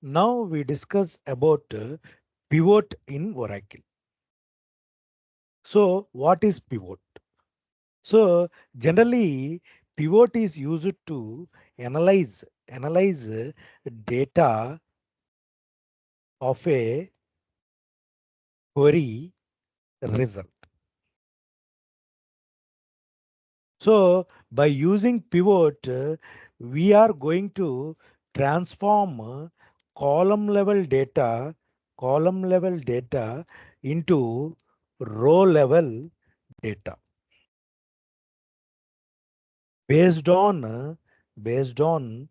Now we discuss about pivot in Oracle. So what is pivot? So generally pivot is used to analyze data of a query result. So by using pivot, we are going to transform column level data into row level data based on based on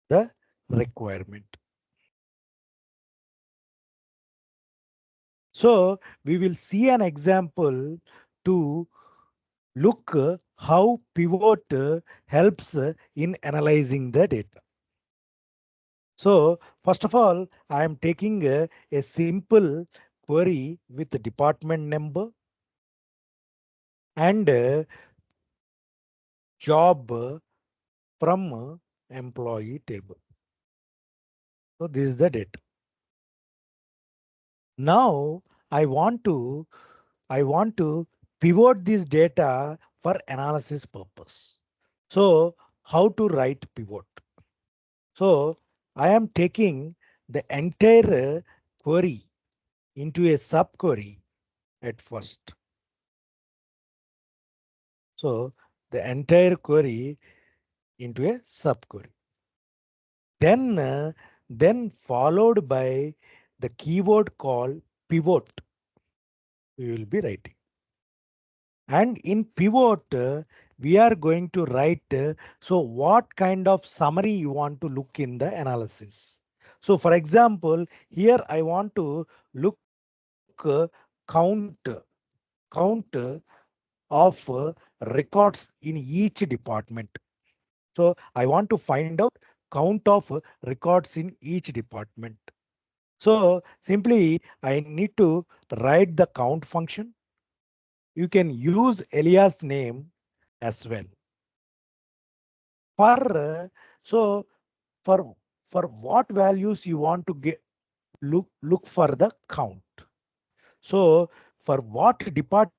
the requirement. So we will see an example to look how pivot helps in analyzing the data. So first of all, I am taking a simple query with the department number and job from employee table. So this is the data. Now I want to pivot this data for analysis purpose. So how to write pivot? So I am taking the entire query into a subquery at first. So the entire query into a subquery. Then then followed by the keyword called pivot we will be writing. And in pivot, we are going to write, so what kind of summary you want to look in the analysis. So for example, here I want to look count of records in each department. So I want to find out count of records in each department. So simply I need to write the count function. You can use alias name as well. For so for what values you want to get look for the count. So for what department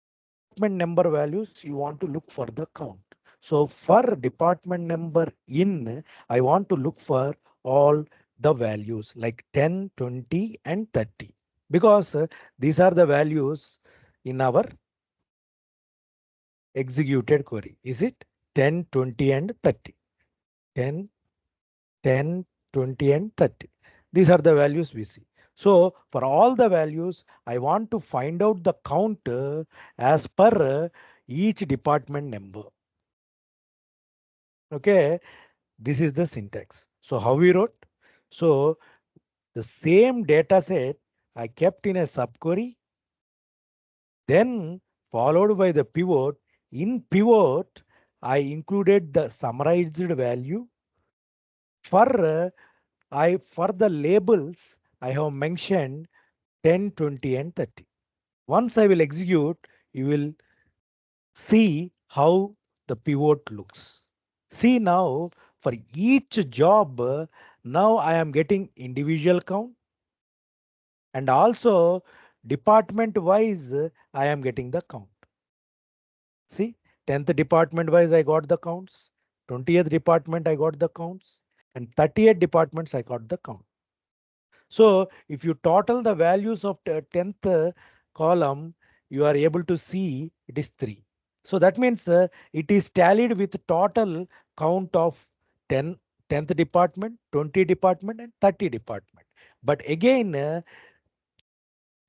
number values you want to look for the count. So for department number in, I want to look for all the values like 10, 20 and 30 because these are the values in our executed query. Is it 10, 20 and 30? 10, 10, 20 and 30. These are the values we see. So for all the values, I want to find out the count as per each department number. Okay, this is the syntax. So how we wrote? So the same data set I kept in a subquery, then followed by the pivot. In pivot, I included the summarized value. For for the labels, I have mentioned 10, 20 and 30. Once I will execute, you will see how the pivot looks. See now for each job, now I am getting individual count and also department wise, I am getting the count. See, 10th department wise, I got the counts. 20th department, I got the counts. And 30th departments, I got the count. So if you total the values of 10th column, you are able to see it is 3. So that means it is tallied with total count of 10th department, 20 department and 30 department. But again,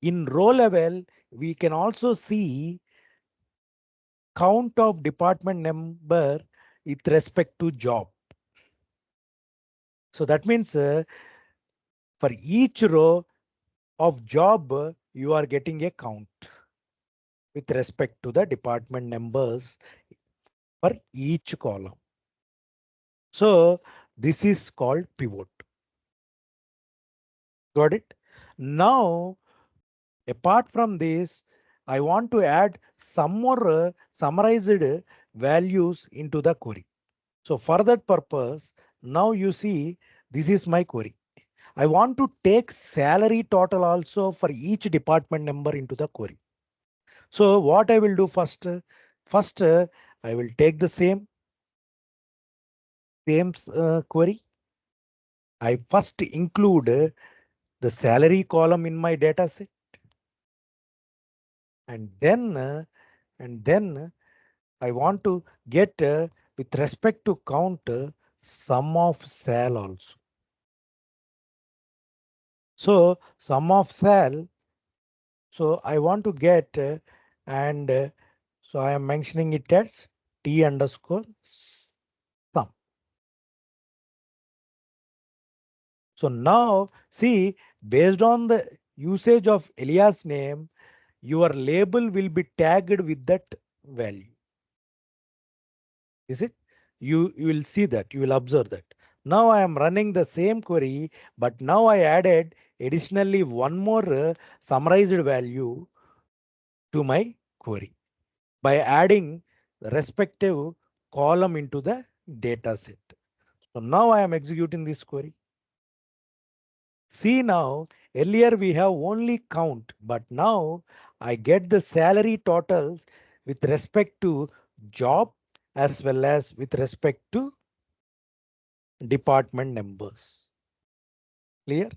in row level, we can also see count of department number with respect to job. So that means for each row of job, you are getting a count with respect to the department numbers for each column. So this is called pivot. Got it? Now, apart from this, I want to add some more summarized values into the query. So for that purpose, now you see this is my query. I want to take salary total also for each department number into the query. So what I will do first, I will take the same query. I first include the salary column in my data set, and then I want to get with respect to count sum of sal also. So sum of sal. So I want to get and so I am mentioning it as T underscore sum. So now see, based on the usage of alias name, your label will be tagged with that value. Is it? You will see that, you will observe that. Now I am running the same query, but now I added additionally one more summarized value to my query by adding the respective column into the data set. So now I am executing this query. See now, earlier we have only count, but now I get the salary totals with respect to job as well as with respect to department numbers. Clear?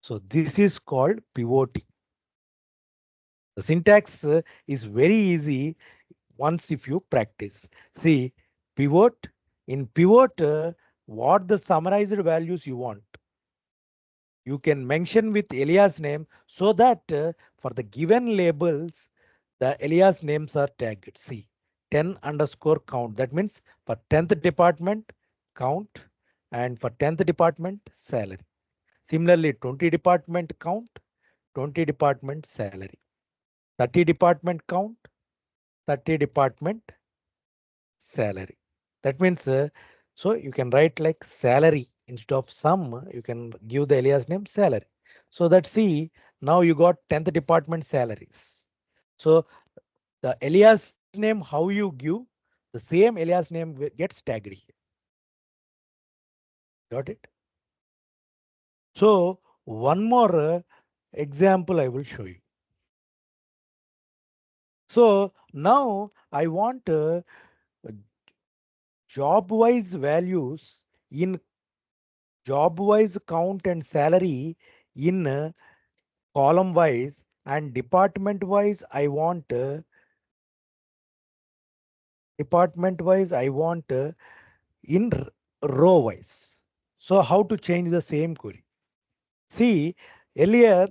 So this is called pivoting. The syntax is very easy once if you practice. See, pivot. In pivot, what the summarized values you want, you can mention with alias name so that for the given labels, the alias names are tagged. See, 10 underscore count. That means for 10th department count and for 10th department salary. Similarly, 20 department count, 20 department salary, 30 department count, 30 department salary. That means so you can write like salary instead of sum, you can give the alias name salary. So that see, now you got 10th department salaries. So the alias name, how you give, the same alias name gets tagged here. Got it? So one more example I will show you. So now I want job wise values in job wise count and salary in column wise, and department wise I want in row wise. So how to change the same query? See, earlier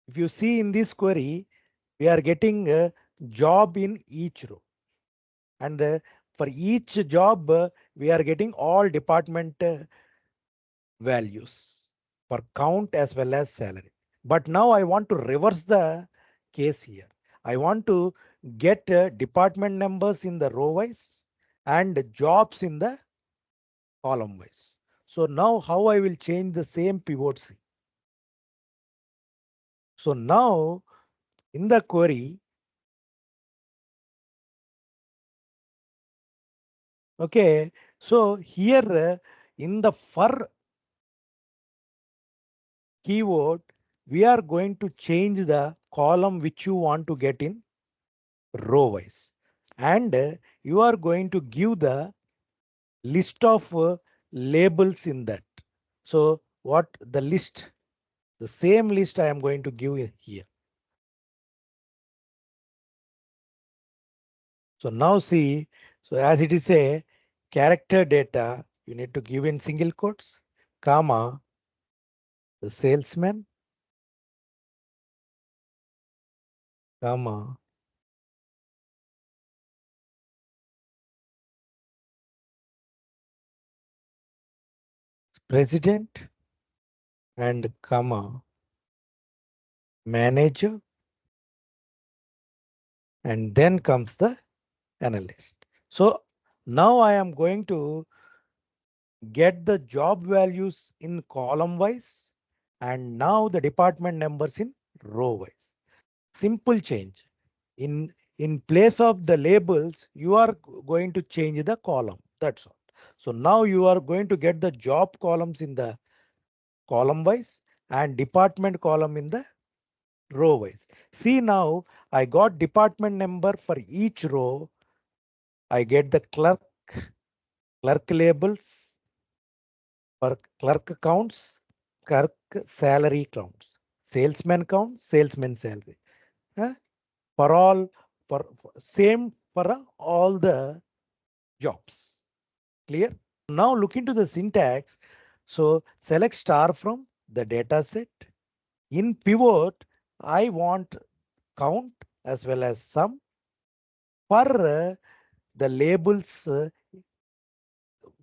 if you see in this query, we are getting a job in each row, and for each job we are getting all department values for count as well as salary. But now I want to reverse the case here. I want to get department numbers in the row wise and jobs in the column wise. So now how I will change the same pivots. So now in the query, okay, so here in the for keyword, we are going to change the column which you want to get in row wise, and you are going to give the list of labels in that. So what the list, the same list I am going to give here. So now see, so as it is a character data, you need to give in single quotes, comma, the salesman, comma, president, and comma, manager, and then comes the analyst. So now I am going to get the job values in column wise and now the department numbers in row wise. Simple change. In place of the labels, you are going to change the column. That's all. So now you are going to get the job columns in the column wise and department column in the row wise. See now I got department number for each row. I get the clerk labels for clerk counts, clerk salary counts, salesman count, salesman salary. Huh? For all, for same for all the jobs. Clear? Now look into the syntax. So select star from the data set. In pivot, I want count as well as sum for the labels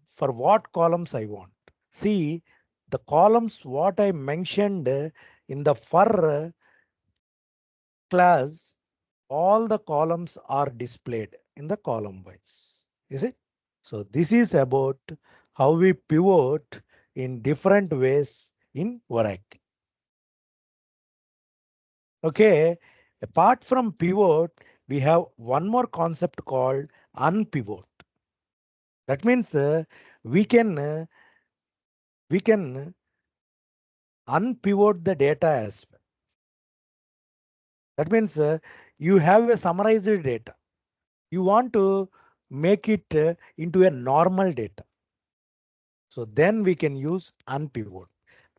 for what columns I want. See the columns what I mentioned in the for class, all the columns are displayed in the column wise. Is it? So this is about how we pivot in different ways in Oracle. Okay, apart from pivot, we have one more concept called unpivot. That means we can unpivot the data as well. That means you have a summarized data. You want to make it into a normal data. So then we can use unpivot.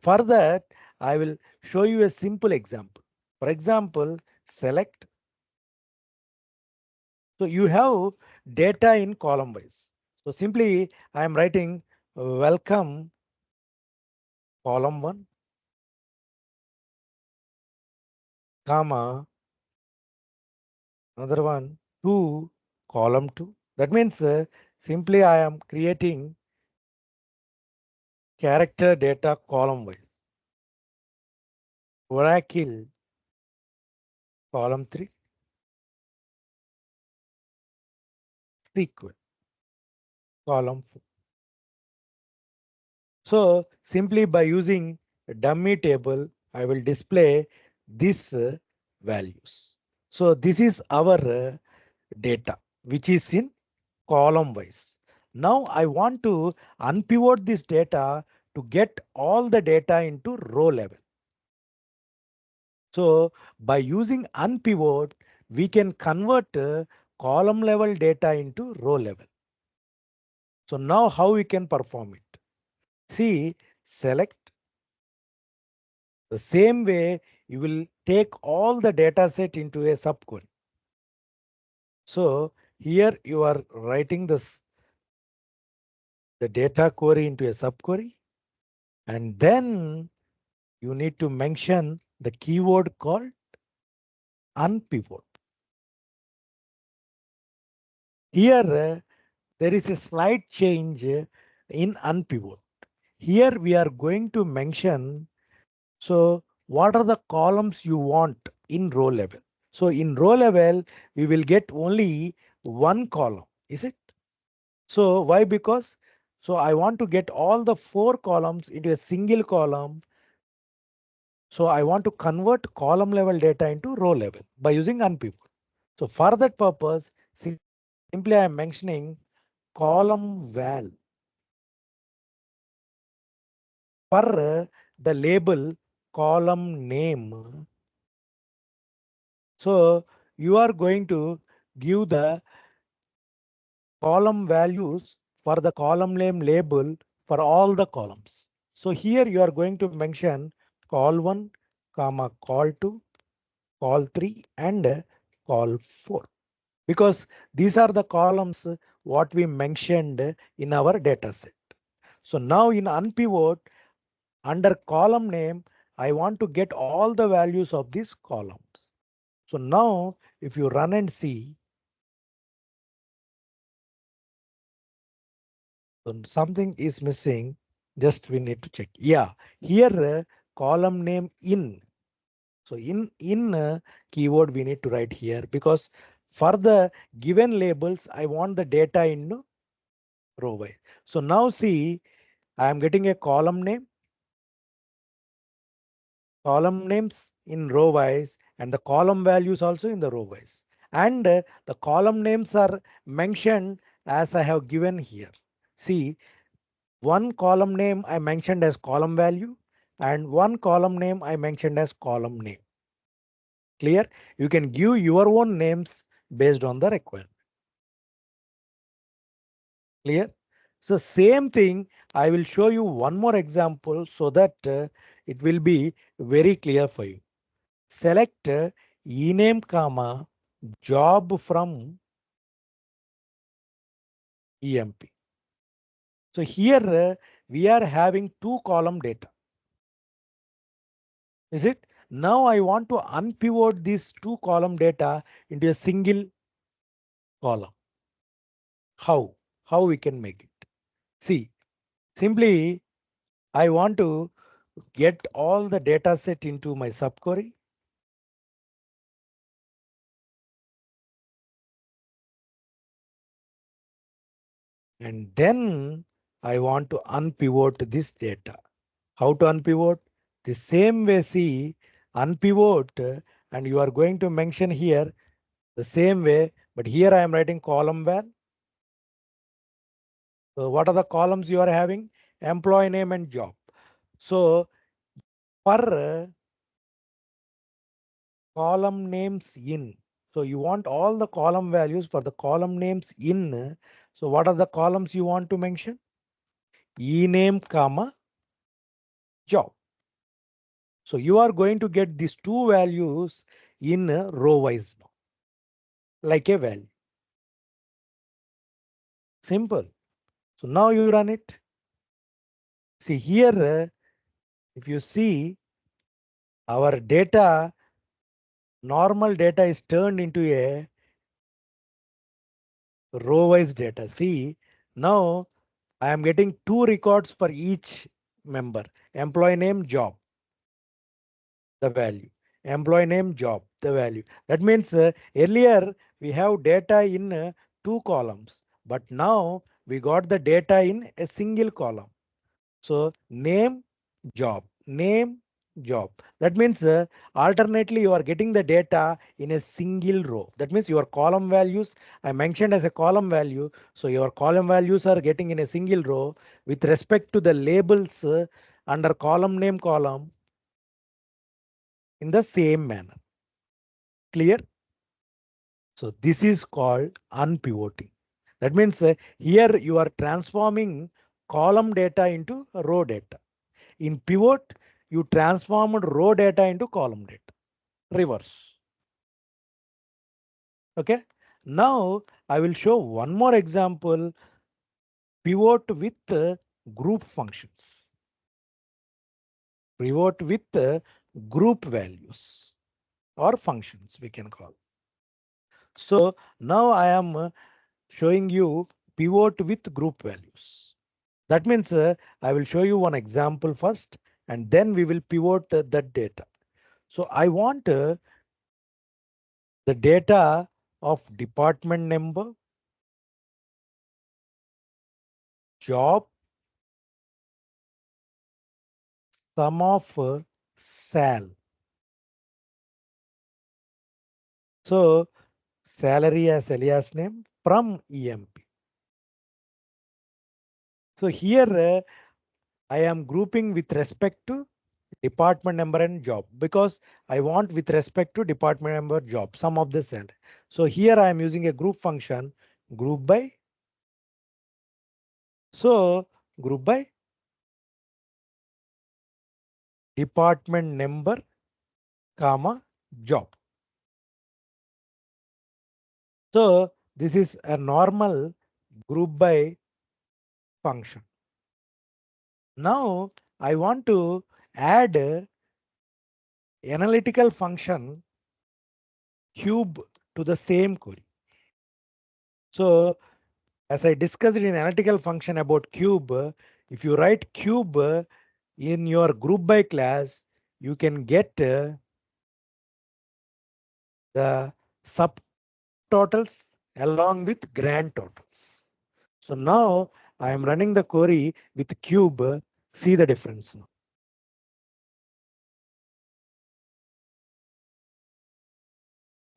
For that, I will show you a simple example. For example, select. So you have data in column wise. So simply I am writing welcome column 1, comma, another one, 2, column 2. That means simply I am creating character data column wise. Oracle column 3, SQL column 4. So simply by using a dummy table, I will display these values. So this is our data, which is in column wise. Now I want to unpivot this data to get all the data into row level. So by using unpivot, we can convert column level data into row level. So now how we can perform it? See, select. The same way you will take all the data set into a subquery. So here you are writing the data query into a subquery, and then you need to mention the keyword called unpivot. Here there is a slight change in unpivot. Here we are going to mention, so what are the columns you want in row level? So in row level, we will get only one column, is it? So why? Because so I want to get all the 4 columns into a single column. So I want to convert column level data into row level by using unpivot. So for that purpose, simply I am mentioning column val for the label column name. So you are going to give the column values for the column name label for all the columns. So here you are going to mention call 1, comma, call 2, call 3 and call 4, because these are the columns what we mentioned in our data set. So now in unpivot, under column name, I want to get all the values of these columns. So now if you run and see, so something is missing. Just we need to check. Yeah, here column name in. So in keyword we need to write here, because for the given labels I want the data in row wise. So now see, I am getting a column names in row wise and the column values also in the row wise. And the column names are mentioned as I have given here. See, one column name I mentioned as column value and one column name I mentioned as column name. Clear? You can give your own names based on the requirement. Clear? So same thing, I will show you one more example so that it will be very clear for you. Select ename comma job from EMP. So here we are having two column data. Is it? Now I want to unpivot this two column data into a single column. How? How we can make it? See, simply I want to get all the data set into my subquery. And then I want to unpivot this data. How to unpivot? The same way, see, unpivot, and you are going to mention here the same way, but here I am writing column val. So what are the columns you are having? Employee name and job. So for column names in, so you want all the column values for the column names in. So what are the columns you want to mention? Ename comma job. So you are going to get these two values in row wise now, like a value. Simple. So now you run it. See here, if you see our data, normal data is turned into a row wise data. See, now I am getting two records for each member. Employee name, job, the value. Employee name, job, the value. That means earlier we have data in two columns, but now we got the data in a single column. So name, job, name, job. That means alternately you are getting the data in a single row. That means your column values I mentioned as a column value. So your column values are getting in a single row with respect to the labels under column name column in the same manner. Clear? So this is called unpivoting. That means here you are transforming column data into row data. In pivot, you transformed row data into column data. Reverse. Okay. Now I will show one more example. Pivot with group functions. Pivot with group values or functions we can call. So now I am showing you pivot with group values. That means I will show you one example first and then we will pivot that data. So I want the data of department number, job, sum of sal. So salary as alias name from EMP. So here I am grouping with respect to department number and job because I want with respect to department number job sum of the salary. So here I am using a group function group by. So group by department number comma job. So this is a normal group by function. Now I want to add analytical function cube to the same query. So as I discussed in analytical function about cube, if you write cube in your group by class, you can get the subtotals along with grand totals. So now I am running the query with cube. See the difference now.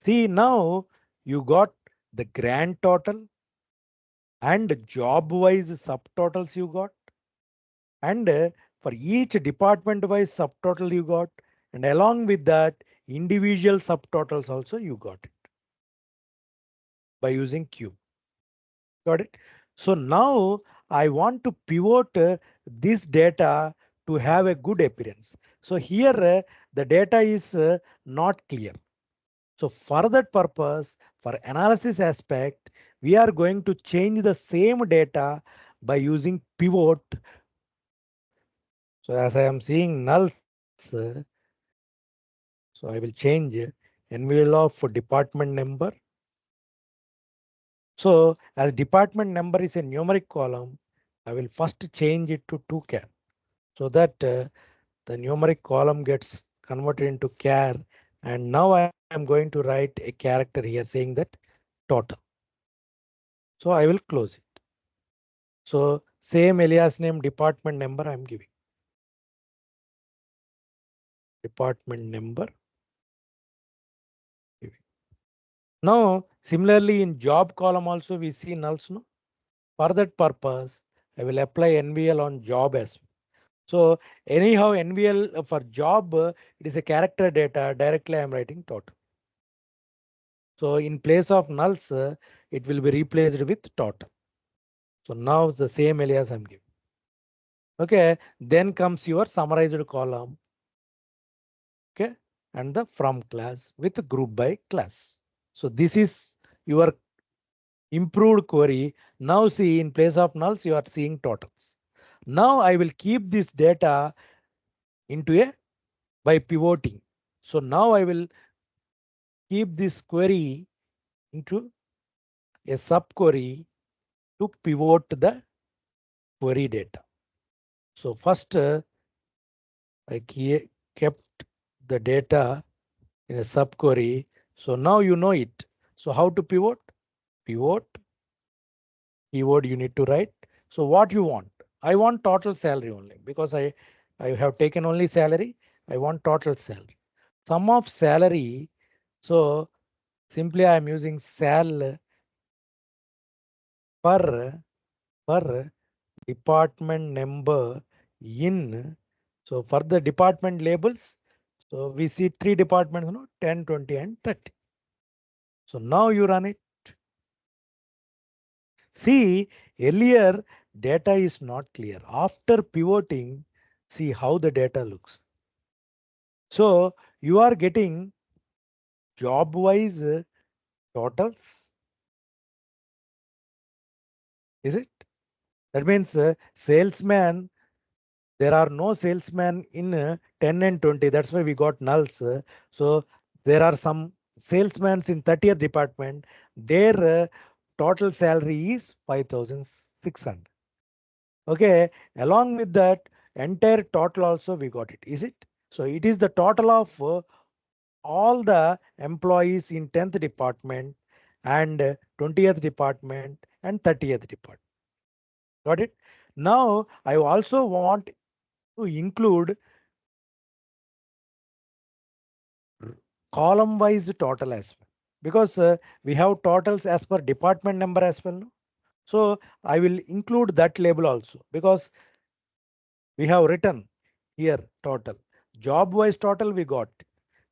See now you got the grand total and job wise subtotals you got, and for each department wise subtotal you got, and along with that individual subtotals also you got it by using cube. Got it? So now I want to pivot this data to have a good appearance. So here the data is not clear. So for that purpose, for analysis aspect, we are going to change the same data by using pivot. So as I am seeing nulls, so I will change envelope for department number. So as department number is a numeric column, I will first change it to 2 char so that the numeric column gets converted into char. And now I am going to write a character here saying that total. So I will close it. So same alias name department number I am giving. Department number. Now similarly in job column also we see nulls. No? For that purpose, I will apply NVL on job as well. So anyhow, NVL for job, it is a character data. Directly I am writing total. So in place of nulls, it will be replaced with total. So now the same alias I'm giving. Okay, then comes your summarized column. Okay, and the from class with group by class. So this is your improved query. Now see in place of nulls, you are seeing totals. Now I will keep this data into a by pivoting. So now I will keep this query into a subquery to pivot the query data. So first I kept the data in a subquery. So now you know it. So how to pivot? Pivot keyword you need to write. So what you want? I want total salary only because I have taken only salary. I want total salary. Sum of salary. So simply I am using sal per department number in. So for the department labels, so we see 3 departments, 10, 20, and 30. So now you run it. See, earlier data is not clear. After pivoting, see how the data looks. So you are getting job wise totals. Is it? That means salesman, there are no salesmen in 10 and 20. That's why we got nulls. So there are some salesmen in 30th department. Their total salary is 5,600. Okay, along with that entire total also we got it. Is it? So it is the total of all the employees in 10th department and 20th department and 30th department. Got it? Now I also want to include column wise total as well because we have totals as per department number as well. No? So I will include that label also because we have written here total. Job wise total we got,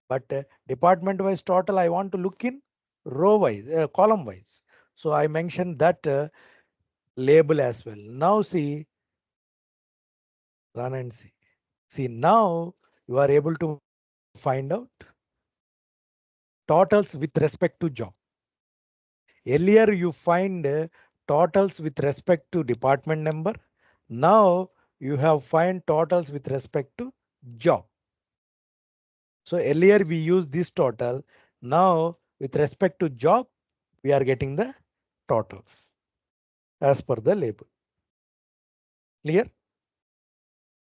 but department wise total I want to look in row wise, column wise. So I mentioned that label as well. Now see, run and see. See now you are able to find out totals with respect to job. Earlier you find totals with respect to department number. Now you have find totals with respect to job. So earlier we used this total. Now with respect to job, we are getting the totals as per the label. Clear?